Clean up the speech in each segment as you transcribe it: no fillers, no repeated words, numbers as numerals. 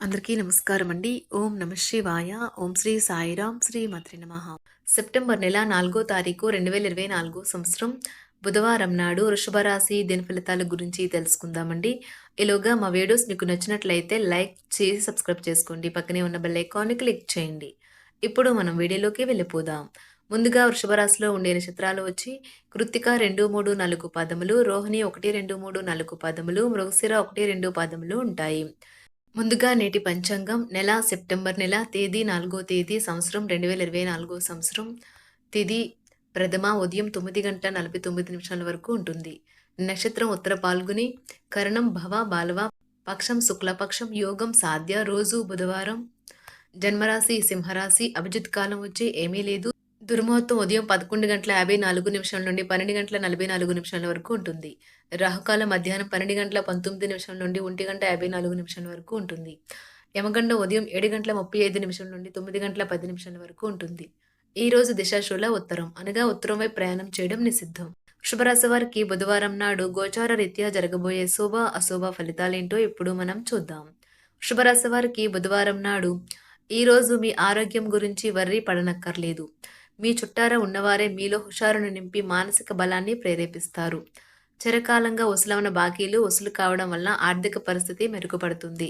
అందరికీ నమస్కారం అండి. ఓం నమః శివాయ. ఓం శ్రీ సాయిరాం శ్రీ మాత్రే నమః. సెప్టెంబర్ నెల 4వ తారీఖు 2024 సంవత్సరం బుధవారం నాడు వృషభ రాశి దిన ఫలితాల గురించి తెలుసుకుందామండి. ఈలోగా మా వీడియోస్ మీకు నచ్చినట్లయితే లైక్ చేసి సబ్స్క్రైబ్ చేసుకోండి. పక్కనే ఉన్న బెల్ ఐకాన్ని క్లిక్ చేయండి. ఇప్పుడు మనం వీడియోలోకి వెళ్ళిపోదాం. ముందుగా వృషభ రాశిలో ఉండే నక్షత్రాలు వచ్చి కృత్తిక 2, 3, 4 పాదములు, రోహిణి 1, 2, 3, 4 పాదములు, మృగశిర 1, 2 పాదములు ఉంటాయి. ముందుగా నేటి పంచాంగం నెల సెప్టెంబర్ నెల తేదీ 4వ తేదీ సంవత్సరం 2024 సంవత్సరం తిథి ప్రథమ ఉదయం 9:49 వరకు ఉంటుంది. నక్షత్రం ఉత్తర పాల్గొని కరణం భవ బాలవ పక్షం శుక్లపక్షం యోగం సాధ్య రోజు బుధవారం జన్మరాశి సింహరాశి అభిజిత్ కాలం వచ్చి ఏమీ లేదు. దుర్ముహూర్తం ఉదయం 11:54 నుండి 12:44 వరకు ఉంటుంది. రాహుకాలం మధ్యాహ్నం 12:19 నుండి 1:54 వరకు ఉంటుంది. యమగండం ఉదయం 7:35 నుండి 9:10 వరకు ఉంటుంది. ఈ రోజు దిశాశూల ఉత్తరం అనగా ఉత్తరం వైపు ప్రయాణం చేయడం నిషిద్ధం. వృషభరాశి వారికి బుధవారం నాడు గోచార రీత్యా జరగబోయే శుభ అశుభ ఫలితాలేంటో ఇప్పుడు మనం చూద్దాం. వృషభరాశి వారికి బుధవారం నాడు ఈ రోజు మీ ఆరోగ్యం గురించి వర్రీ పడనక్కర్లేదు. మీ చుట్టారా ఉన్నవారే మీలో హుషారును నింపి మానసిక బలాన్ని ప్రేరేపిస్తారు. చిరకాలంగా వసూలైన బాకీలు వసూలు కావడం వల్ల ఆర్థిక పరిస్థితి మెరుగుపడుతుంది.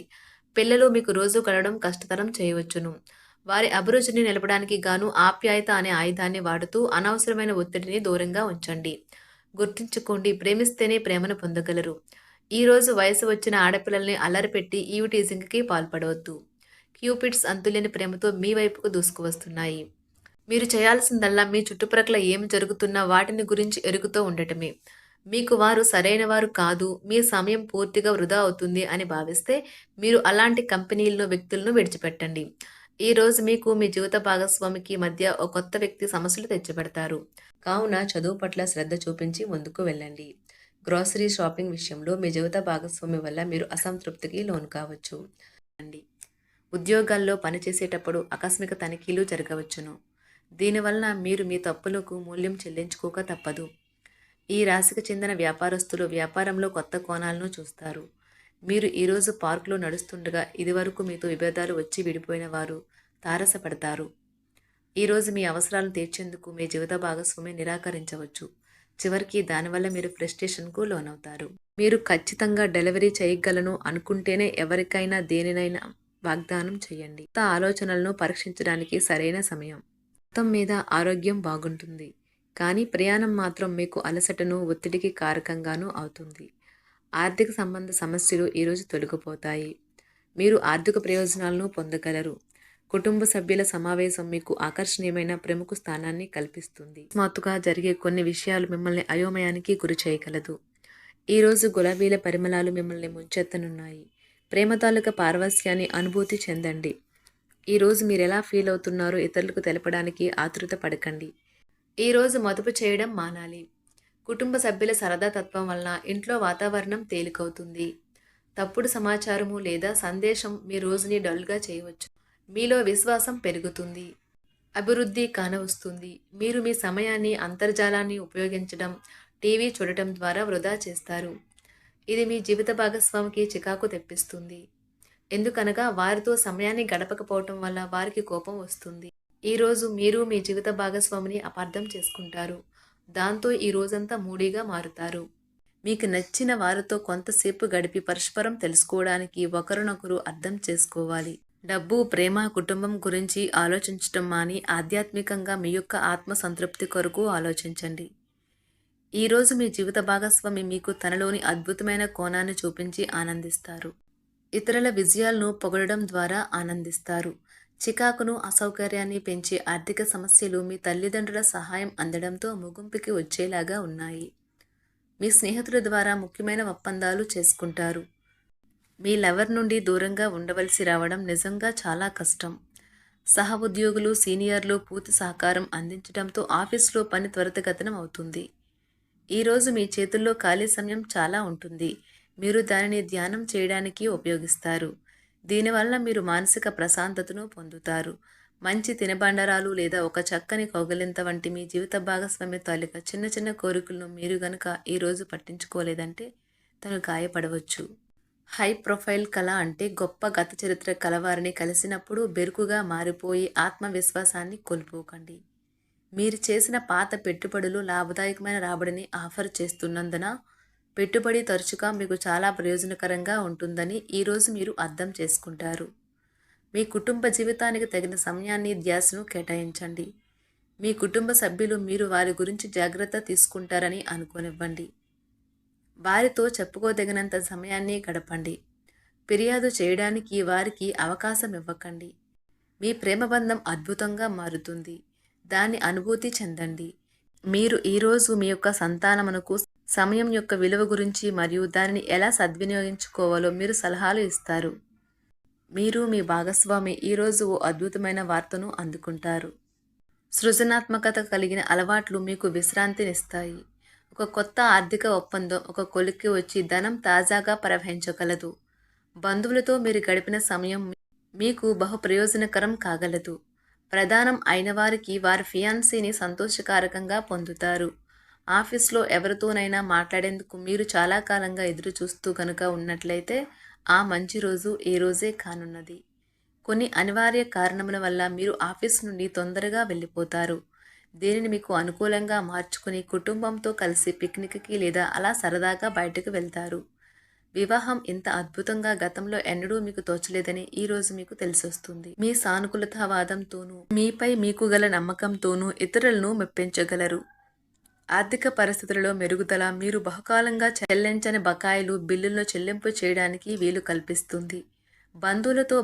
పిల్లలు మీకు రోజు గడవడం కష్టతరం చేయవచ్చును. వారి అభిరుచిని నిలపడానికి గాను ఆప్యాయత అనే ఆయుధాన్ని వాడుతూ అనవసరమైన ఒత్తిడిని దూరంగా ఉంచండి. గుర్తుంచుకోండి, ప్రేమిస్తేనే ప్రేమను పొందగలరు. ఈ రోజు వయసు వచ్చిన ఆడపిల్లల్ని అల్లరిపెట్టి ఈవ్ టీజింగ్కి పాల్పడవద్దు. క్యూపిడ్స్ అంతులేని ప్రేమతో మీ వైపుకు దూసుకువస్తున్నాయి. మీరు చేయాల్సిందల్లా మీ చుట్టుప్రక్కల ఏం జరుగుతున్నా వాటిని గురించి ఎరుగుతూ ఉండటమే. మీకు వారు సరైన వారు కాదు, మీ సమయం పూర్తిగా వృధా అవుతుంది అని భావిస్తే మీరు అలాంటి కంపెనీలను వ్యక్తులను విడిచిపెట్టండి. ఈ రోజు మీకు మీ జీవిత భాగస్వామికి మధ్య ఒక కొత్త వ్యక్తి సమస్యలు తెచ్చిపెడతారు. కావున చదువు పట్ల శ్రద్ధ చూపించి ముందుకు వెళ్ళండి. గ్రోసరీ షాపింగ్ విషయంలో మీ జీవిత భాగస్వామి వల్ల మీరు అసంతృప్తికి లోను కావచ్చు. ఉద్యోగాల్లో పనిచేసేటప్పుడు ఆకస్మిక తనిఖీలు జరగవచ్చును. దీనివలన మీరు మీ తప్పులకు మూల్యం చెల్లించుకోక తప్పదు. ఈ రాశికి చెందిన వ్యాపారస్తులు వ్యాపారంలో కొత్త కోణాలను చూస్తారు. మీరు ఈరోజు పార్కులో నడుస్తుండగా ఇదివరకు మీతో విభేదాలు వచ్చి విడిపోయిన వారు తారసపడతారు. ఈరోజు మీ అవసరాలను తీర్చేందుకు మీ జీవిత భాగస్వామి నిరాకరించవచ్చు. చివరికి దానివల్ల మీరు ఫ్రస్ట్రేషన్కు లోనవుతారు. మీరు ఖచ్చితంగా డెలివరీ చేయగలను అనుకుంటేనే ఎవరికైనా దేనినైనా వాగ్దానం చేయండి. కొత్త ఆలోచనలను పరీక్షించడానికి సరైన సమయం. మొత్తం మీద ఆరోగ్యం బాగుంటుంది, కానీ ప్రయాణం మాత్రం మీకు అలసటను ఒత్తిడికి కారకంగానూ అవుతుంది. ఆర్థిక సంబంధ సమస్యలు ఈరోజు తొలగిపోతాయి. మీరు ఆర్థిక ప్రయోజనాలను పొందగలరు. కుటుంబ సభ్యుల సమావేశం మీకు ఆకర్షణీయమైన ప్రముఖ స్థానాన్ని కల్పిస్తుంది. అకస్మాత్తుగా జరిగే కొన్ని విషయాలు మిమ్మల్ని అయోమయానికి గురి చేయగలదు. ఈరోజు గులాబీల పరిమళాలు మిమ్మల్ని ముంచెత్తనున్నాయి. ప్రేమ తాలూకా పారవస్యాన్ని అనుభూతి చెందండి. ఈరోజు మీరు ఎలా ఫీల్ అవుతున్నారో ఇతరులకు తెలపడానికి ఆతృత పడకండి. ఈరోజు మదుపు చేయడం మానాలి. కుటుంబ సభ్యుల సరదా తత్వం వలన ఇంట్లో వాతావరణం తేలికవుతుంది. తప్పుడు సమాచారము లేదా సందేశం మీ రోజుని డల్గా చేయవచ్చు. మీలో విశ్వాసం పెరుగుతుంది. అభివృద్ధి కానవస్తుంది. మీరు మీ సమయాన్ని అంతర్జాలాన్ని ఉపయోగించడం, టీవీ చూడటం ద్వారా వృధా చేస్తారు. ఇది మీ జీవిత భాగస్వామికి చికాకు తెప్పిస్తుంది. ఎందుకనగా వారితో సమయాన్ని గడపకపోవటం వల్ల వారికి కోపం వస్తుంది. ఈరోజు మీరు మీ జీవిత భాగస్వామిని అపార్థం చేసుకుంటారు. దాంతో ఈ రోజంతా మూడీగా మారుతారు. మీకు నచ్చిన వారితో కొంతసేపు గడిపి పరస్పరం తెలుసుకోవడానికి ఒకరినొకరు అర్థం చేసుకోవాలి. డబ్బు, ప్రేమ, కుటుంబం గురించి ఆలోచించటం మాని ఆధ్యాత్మికంగా మీ యొక్క ఆత్మ సంతృప్తి కొరకు ఆలోచించండి. ఈరోజు మీ జీవిత భాగస్వామి మీకు తనలోని అద్భుతమైన కోణాన్ని చూపించి ఆనందిస్తారు. ఇతరుల విజయాలను పొగడడం ద్వారా ఆనందిస్తారు. చికాకును, అసౌకర్యాన్ని పెంచే ఆర్థిక సమస్యలు మీ తల్లిదండ్రుల సహాయం అందడంతో ముగింపుకి వచ్చేలాగా ఉన్నాయి. మీ స్నేహితుల ద్వారా ముఖ్యమైన ఒప్పందాలు చేసుకుంటారు. మీ లవర్ నుండి దూరంగా ఉండవలసి రావడం నిజంగా చాలా కష్టం. సహ ఉద్యోగులు, సీనియర్లు పూర్తి సహకారం అందించడంతో ఆఫీసులో పని త్వరితగతినం అవుతుంది. ఈరోజు మీ చేతుల్లో ఖాళీ సమయం చాలా ఉంటుంది. మీరు దానిని ధ్యానం చేయడానికి ఉపయోగిస్తారు. దీనివల్ల మీరు మానసిక ప్రశాంతతను పొందుతారు. మంచి తినుబండారాలు లేదా ఒక చక్కని కౌగిలింత వంటి మీ జీవిత భాగస్వామి తాలూకా చిన్న చిన్న కోరికలను మీరు గనుక ఈరోజు పట్టించుకోలేదంటే తను గాయపడవచ్చు. హై ప్రొఫైల్ కళ అంటే గొప్ప గత చరిత్ర కలవారిని కలిసినప్పుడు బెరుకుగా మారిపోయి ఆత్మవిశ్వాసాన్ని కోల్పోకండి. మీరు చేసిన పాత పెట్టుబడులు లాభదాయకమైన రాబడిని ఆఫర్ చేస్తున్నందున పెట్టుబడి తరచుగా మీకు చాలా ప్రయోజనకరంగా ఉంటుందని ఈరోజు మీరు అర్థం చేసుకుంటారు. మీ కుటుంబ జీవితానికి తగిన సమయాన్ని ధ్యాసను కేటాయించండి. మీ కుటుంబ సభ్యులు మీరు వారి గురించి జాగ్రత్త తీసుకుంటారని అనుకోనివ్వండి. వారితో చెప్పుకోదగినంత సమయాన్ని గడపండి. ఫిర్యాదు చేయడానికి వారికి అవకాశం ఇవ్వకండి. మీ ప్రేమ బంధం అద్భుతంగా మారుతుంది. దాన్ని అనుభూతి చెందండి. మీరు ఈరోజు మీ యొక్క సంతానమునకు సమయం యొక్క విలువ గురించి మరియు దానిని ఎలా సద్వినియోగించుకోవాలో మీరు సలహాలు ఇస్తారు. మీరు మీ భాగస్వామి ఈరోజు ఓ అద్భుతమైన వార్తను అందుకుంటారు. సృజనాత్మకత కలిగిన అలవాట్లు మీకు విశ్రాంతినిస్తాయి. ఒక కొత్త ఆర్థిక ఒప్పందం ఒక కొలిక్కి వచ్చి ధనం తాజాగా ప్రవహించగలదు. బంధువులతో మీరు గడిపిన సమయం మీకు బహు ప్రయోజనకరం కాగలదు. ప్రధానం అయిన వారికి వారి ఫియాన్సీని సంతోషకారకంగా పొందుతారు. ఆఫీస్లో ఎవరితోనైనా మాట్లాడేందుకు మీరు చాలా కాలంగా ఎదురు చూస్తూ కనుక ఉన్నట్లయితే ఆ మంచి రోజు ఏ రోజే కానున్నది. కొన్ని అనివార్య కారణముల వల్ల మీరు ఆఫీస్ నుండి తొందరగా వెళ్ళిపోతారు. దీనిని మీకు అనుకూలంగా మార్చుకుని కుటుంబంతో కలిసి పిక్నిక్కి లేదా అలా సరదాగా బయటకు వెళ్తారు. వివాహం ఇంత అద్భుతంగా గతంలో ఎన్నడూ మీకు తోచలేదని ఈరోజు మీకు తెలిసొస్తుంది. మీ సానుకూలతావాదంతోనూ మీపై మీకు గల నమ్మకంతోనూ ఇతరులను మెప్పించగలరు. ఆర్థిక పరిస్థితులలో మెరుగుదల మీరు బహుకాలంగా చెల్లించని బకాయిలు బిల్లులను చెల్లింపు చేయడానికి వీలు కల్పిస్తుంది. బంధువులతో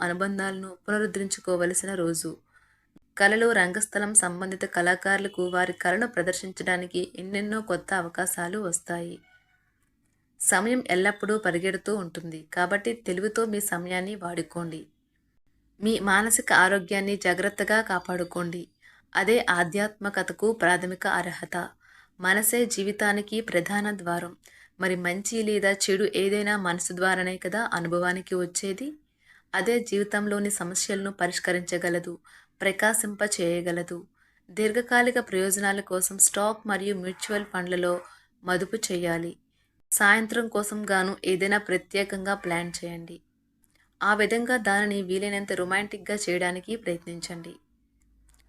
అనుబంధాలను పునరుద్ధరించుకోవలసిన రోజు. కళలు రంగస్థలం సంబంధిత కళాకారులకు వారి కళను ప్రదర్శించడానికి ఎన్నెన్నో కొత్త అవకాశాలు వస్తాయి. సమయం ఎల్లప్పుడూ పరిగెడుతూ ఉంటుంది కాబట్టి తెలివితో మీ సమయాన్ని వాడుకోండి. మీ మానసిక ఆరోగ్యాన్ని జాగ్రత్తగా కాపాడుకోండి. అదే ఆధ్యాత్మికతకు ప్రాథమిక అర్హత. మనసే జీవితానికి ప్రధాన ద్వారం. మరి మంచి లేదా చెడు ఏదైనా మనసు ద్వారానే కదా అనుభవానికి వచ్చేది. అదే జీవితంలోని సమస్యలను పరిష్కరించగలదు, ప్రకాశింప చేయగలదు. దీర్ఘకాలిక ప్రయోజనాల కోసం స్టాక్ మరియు మ్యూచువల్ ఫండ్లలో మదుపు చేయాలి. సాయంత్రం కోసం గాను ఏదైనా ప్రత్యేకంగా ప్లాన్ చేయండి. ఆ విధంగా దానిని వీలైనంత రొమాంటిక్గా చేయడానికి ప్రయత్నించండి.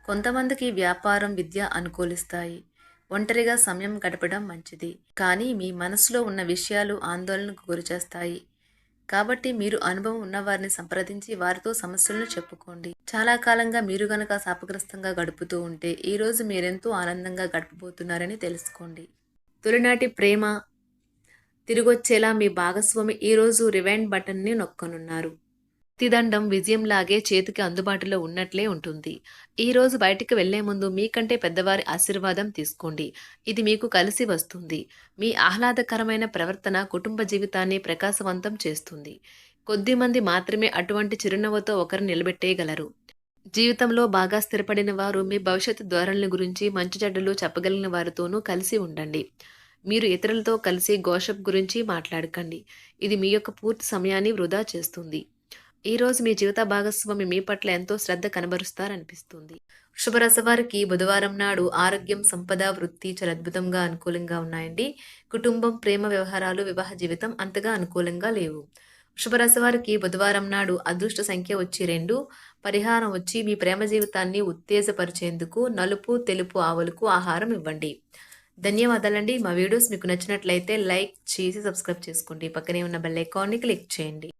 కొంతమందికి వ్యాపారం, విద్య అనుకూలిస్తాయి. ఒంటరిగా సమయం గడపడం మంచిది. కానీ మీ మనసులో ఉన్న విషయాలు ఆందోళనకు గురిచేస్తాయి. కాబట్టి మీరు అనుభవం ఉన్నవారిని సంప్రదించి వారితో సమస్యలను చెప్పుకోండి. చాలా కాలంగా మీరు గనక శాపగ్రస్తంగా గడుపుతూ ఉంటే ఈరోజు మీరెంతో ఆనందంగా గడపబోతున్నారని తెలుసుకోండి. తొలినాటి ప్రేమ తిరిగొచ్చేలా మీ భాగస్వామి ఈరోజు రివైండ్ బటన్ని నొక్కనున్నారు. ప్రతిదండం విజయంలాగే చేతికి అందుబాటులో ఉన్నట్లే ఉంటుంది. ఈరోజు బయటికి వెళ్లే ముందు మీకంటే పెద్దవారి ఆశీర్వాదం తీసుకోండి. ఇది మీకు కలిసి వస్తుంది. మీ ఆహ్లాదకరమైన ప్రవర్తన కుటుంబ జీవితాన్ని ప్రకాశవంతం చేస్తుంది. కొద్దిమంది మాత్రమే అటువంటి చిరునవ్వుతో ఒకరు నిలబెట్టేయగలరు. జీవితంలో బాగా స్థిరపడిన వారు మీ భవిష్యత్తు ధోరణుల గురించి మంచి చెడ్డలు చెప్పగలిగిన వారితోనూ కలిసి ఉండండి. మీరు ఇతరులతో కలిసి గోషప్ గురించి మాట్లాడకండి. ఇది మీ యొక్క పూర్తి సమయాన్ని వృధా చేస్తుంది. ఈరోజు మీ జీవిత భాగస్వామి మీ పట్ల ఎంతో శ్రద్ధ కనబరుస్తారనిపిస్తుంది. వృషభరాశి వారికి బుధవారం నాడు ఆరోగ్యం, సంపద, వృత్తి చాలా అద్భుతంగా అనుకూలంగా ఉన్నాయండి. కుటుంబం, ప్రేమ వ్యవహారాలు, వివాహ జీవితం అంతగా అనుకూలంగా లేవు. వృషభరాశి వారికి బుధవారం నాడు అదృష్ట సంఖ్య వచ్చి 2. పరిహారం వచ్చి మీ ప్రేమ జీవితాన్ని ఉత్తేజపరిచేందుకు నలుపు, తెలుపు ఆవులకు ఆహారం ఇవ్వండి. ధన్యవాదాలండి. మా వీడియోస్ మీకు నచ్చినట్లయితే లైక్ చేసి సబ్స్క్రైబ్ చేసుకోండి. పక్కనే ఉన్న బెల్ ఐకాన్ని క్లిక్ చేయండి.